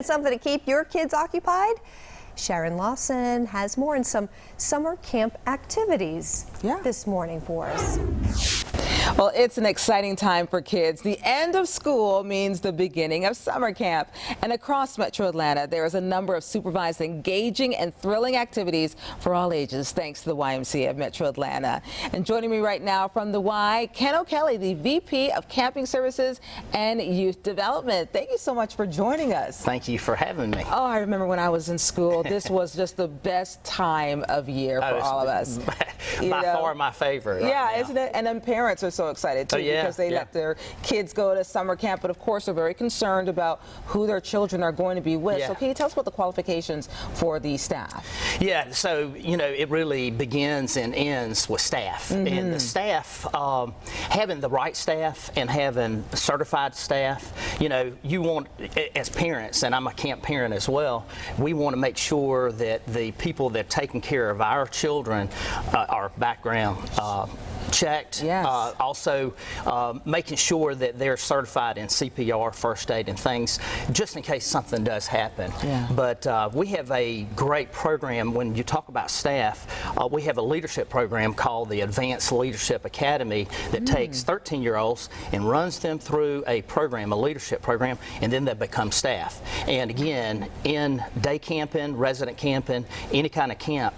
something to keep your kids occupied? Sharon Lawson has more and some summer camp activities this morning for us. Well, it's an exciting time for kids. The end of school means the beginning of summer camp. And across Metro Atlanta, there is a number of supervised, engaging, and thrilling activities for all ages, thanks to the YMCA of Metro Atlanta. And joining me right now from the Y, Ken O'Kelly, the VP of Camping Services and Youth Development. Thank you so much for joining us. Thank you for having me. Oh, I remember when I was in school, this was just the best time of year for all of us. By far my favorite. Yeah, isn't it? And then parents are so excited too because they let their kids go to summer camp, but of course they're very concerned about who their children are going to be with. So can you tell us about the qualifications for the staff? Yeah, so it really begins and ends with staff. And the staff, having the right staff and having certified staff, you want, as parents, and I'm a camp parent as well, we want to make sure that the people that are taking care of our children are background checked. Also making sure that they're certified in CPR, first aid, and things, just in case something does happen. But we have a great program. When you talk about staff, we have a leadership program called the Advanced Leadership Academy that takes 13-year-olds and runs them through a program, a leadership program, and then they become staff. And again, in day camping, resident camping, any kind of camp,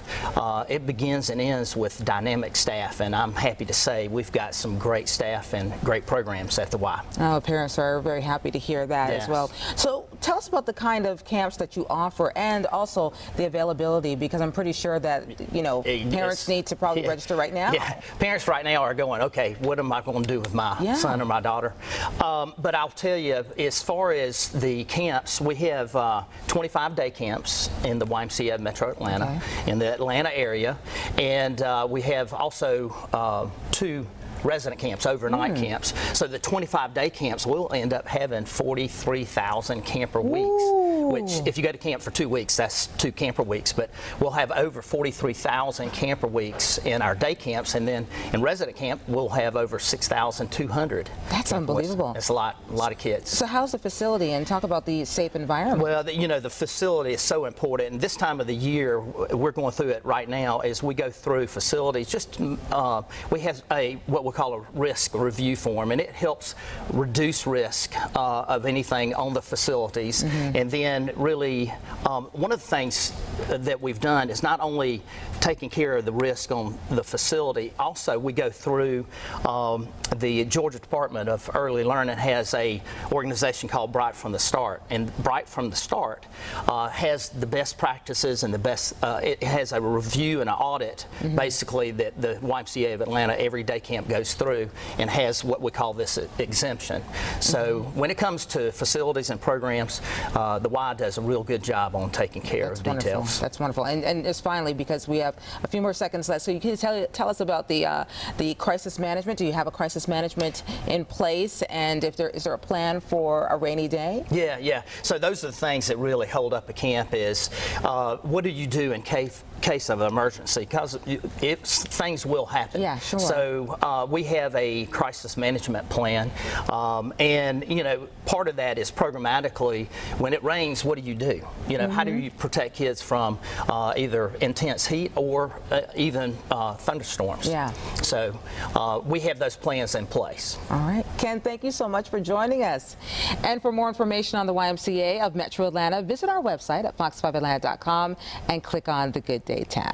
it begins and ends with dynamic staff, and I'm happy to say we've got some great staff and great programs at the Y. Oh, parents are very happy to hear that as well. So tell us about the kind of camps that you offer and also the availability, because I'm pretty sure that parents need to probably register right now. Parents right now are going, okay, what am I going to do with my son or my daughter? But I'll tell you, as far as the camps, we have 25 day camps in the YMCA of Metro Atlanta, in the Atlanta area, and we have also 2 resident camps, overnight camps. So the 25-day camps will end up having 43,000 camper weeks, which if you go to camp for 2 weeks, that's 2 camper weeks, but we'll have over 43,000 camper weeks in our day camps, and then in resident camp, we'll have over 6,200. That's unbelievable. It's a lot of kids. So how's the facility, and talk about the safe environment? Well, the facility is so important, and this time of the year, we're going through it right now as we go through facilities. We have what we call a risk review form, and it helps reduce risk of anything on the facilities. And then really one of the things that we've done is not only taking care of the risk on the facility, also we go through the Georgia Department of Early Learning has a organization called Bright from the Start, and Bright from the Start has the best practices and the best, it has a review and an audit basically that the YMCA of Atlanta every day camp goes through, and has what we call this exemption. So when it comes to facilities and programs, the Y does a real good job on taking care of details. That's wonderful. And just finally, because we have a few more seconds left, so you can tell us about the crisis management. Do you have a crisis management in place, and is there a plan for a rainy day? Yeah. So those are the things that really hold up a camp is what do you do in case of an emergency, because things will happen. Yeah, sure. So we have a crisis management plan, and part of that is programmatically, when it rains, what do you do? How do you protect kids from either intense heat or even thunderstorms? So we have those plans in place. All right, Ken, thank you so much for joining us. And for more information on the YMCA of Metro Atlanta, visit our website at fox5atlanta.com and click on the Good Day tab.